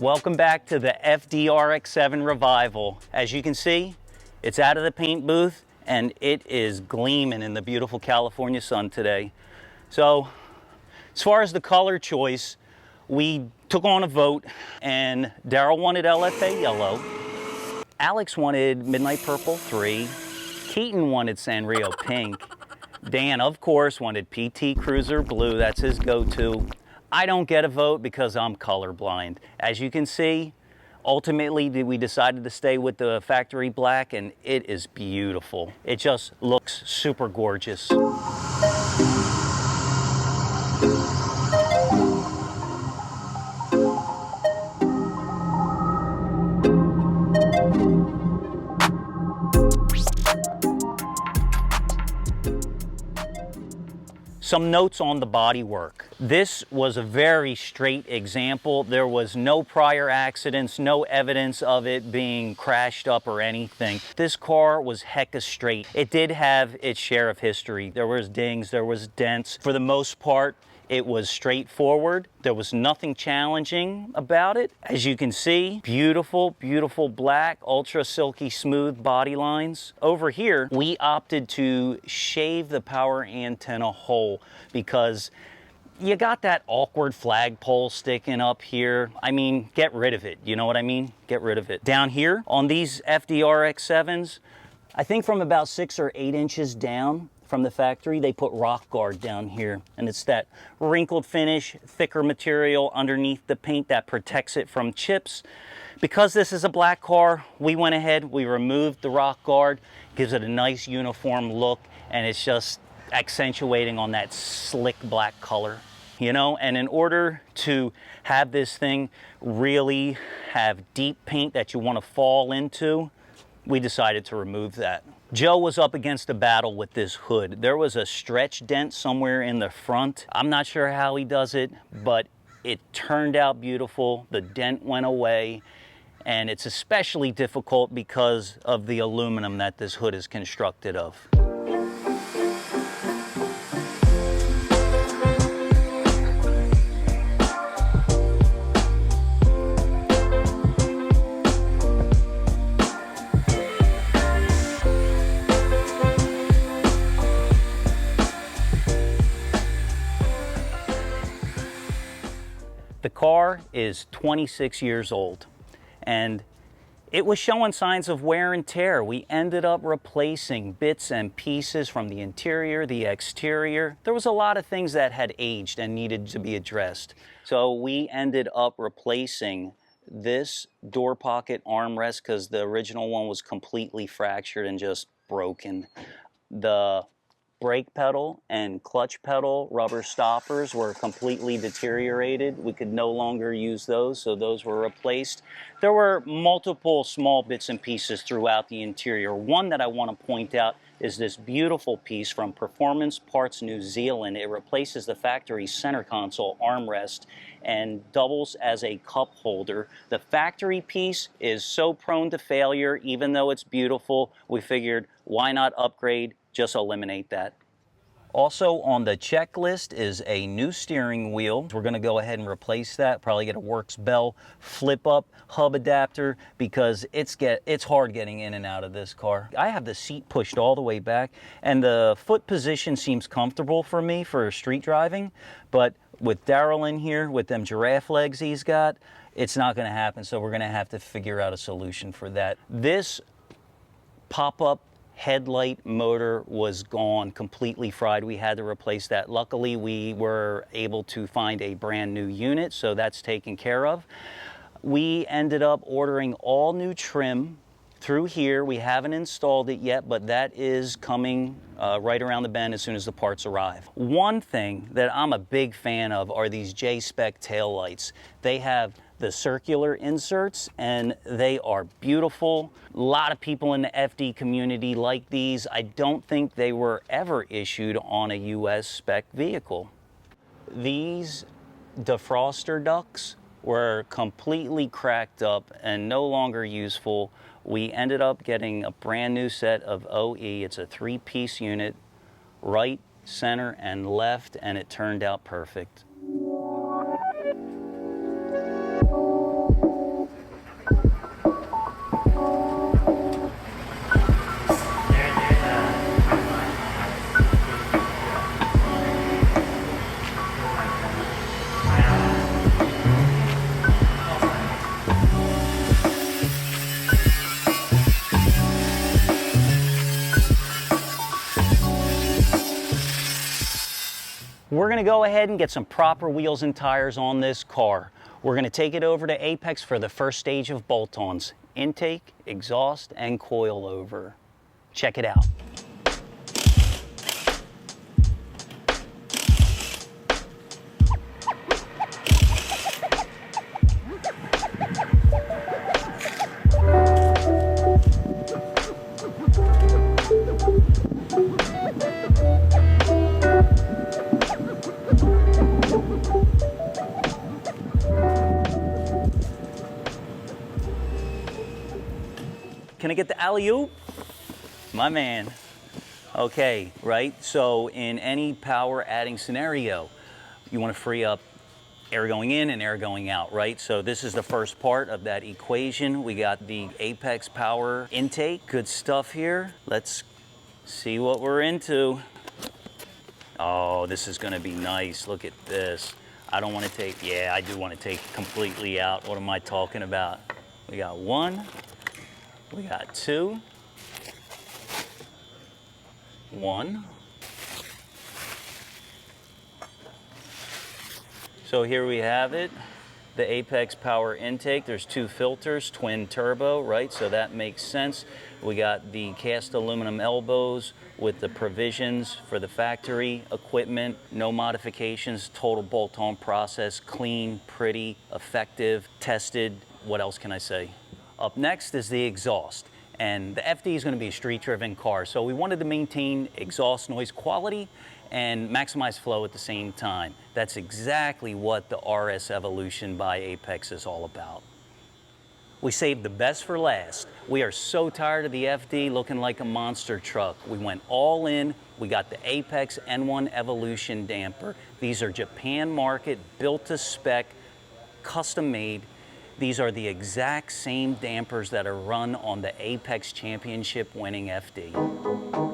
Welcome back to the FD RX7 revival. As you can see, it's out of the paint booth and it is gleaming in the beautiful California sun today. So, as far as the color choice, we took on a vote and Daryl wanted LFA yellow, Alex wanted Midnight Purple 3, Keaton wanted Sanrio pink, Dan, of course, wanted PT Cruiser blue, that's his go-to. I don't get a vote because I'm colorblind. As you can see, ultimately we decided to stay with the factory black and it is beautiful. It just looks super gorgeous. Some notes on the bodywork. This was a very straight example. There was no prior accidents, no evidence of it being crashed up or anything. This car was hecka straight. It did have its share of history. There was dings, there was dents. For the most part, it was straightforward. There was nothing challenging about it. As you can see, beautiful, beautiful black, ultra silky smooth body lines. Over here, we opted to shave the power antenna hole because you got that awkward flagpole sticking up here. I mean, get rid of it. You know what I mean? Get rid of it. Down here on these FDRX7s, I think from about 6 or 8 inches down from the factory, they put rock guard down here, and it's that wrinkled finish, thicker material underneath the paint that protects it from chips. Because this is a black car, we went ahead, we removed the rock guard, gives it a nice uniform look, and it's just accentuating on that slick black color, you know. And in order to have this thing really have deep paint that you want to fall into, we decided to remove that. Joe was up against a battle with this hood. There was a stretch dent somewhere in the front. I'm not sure how he does it, but it turned out beautiful. The dent went away, and it's especially difficult because of the aluminum that this hood is constructed of. The car is 26 years old and it was showing signs of wear and tear. We ended up replacing bits and pieces from the interior, the exterior. There was a lot of things that had aged and needed to be addressed. So we ended up replacing this door pocket armrest because the original one was completely fractured and just broken. The brake pedal and clutch pedal rubber stoppers were completely deteriorated. We could no longer use those, so those were replaced. There were multiple small bits and pieces throughout the interior. One that I want to point out is this beautiful piece from Performance Parts New Zealand. It replaces the factory center console armrest and doubles as a cup holder. The factory piece is so prone to failure, even though it's beautiful, we figured why not upgrade, just eliminate that. Also on the checklist is a new steering wheel. We're going to go ahead and replace that, probably get a Works Bell flip up hub adapter because it's hard getting in and out of this car. I have the seat pushed all the way back and the foot position seems comfortable for me for street driving, but with Daryl in here with them giraffe legs he's got, it's not going to happen, so we're going to have to figure out a solution for that. This pop-up headlight motor was gone, completely fried. We had to replace that. Luckily, we were able to find a brand new unit, so that's taken care of. We ended up ordering all new trim through here. We haven't installed it yet, but that is coming right around the bend as soon as the parts arrive. One thing that I'm a big fan of are these J-Spec taillights. They have the circular inserts and they are beautiful. A lot of people in the FD community like these. I don't think they were ever issued on a US spec vehicle. These defroster ducts were completely cracked up and no longer useful. We ended up getting a brand new set of OE. It's a 3-piece unit, right, center, and left, and it turned out perfect. We're gonna go ahead and get some proper wheels and tires on this car. We're gonna take it over to Apex for the first stage of bolt-ons: intake, exhaust, and coilover. Check it out. Can I get the alley-oop? My man. Okay, right? So in any power adding scenario, you want to free up air going in and air going out, right? So this is the first part of that equation. We got the Apex power intake. Good stuff here. Let's see what we're into. Oh, this is going to be nice. Look at this. I don't want to take, yeah, I do want to take completely out. What am I talking about? We got one. We got two, one. So here we have it, the Apex power intake. There's two filters, twin turbo, right? So that makes sense. We got the cast aluminum elbows with the provisions for the factory equipment, no modifications, total bolt-on process, clean, pretty, effective, tested. What else can I say? Up next is the exhaust, and the FD is going to be a street-driven car, so we wanted to maintain exhaust noise quality and maximize flow at the same time. That's exactly what the RS Evolution by Apex is all about. We saved the best for last. We are so tired of the FD looking like a monster truck. We went all in. We got the Apex N1 Evolution damper. These are Japan market, built to spec, custom made. These are the exact same dampers that are run on the Apex Championship winning FD.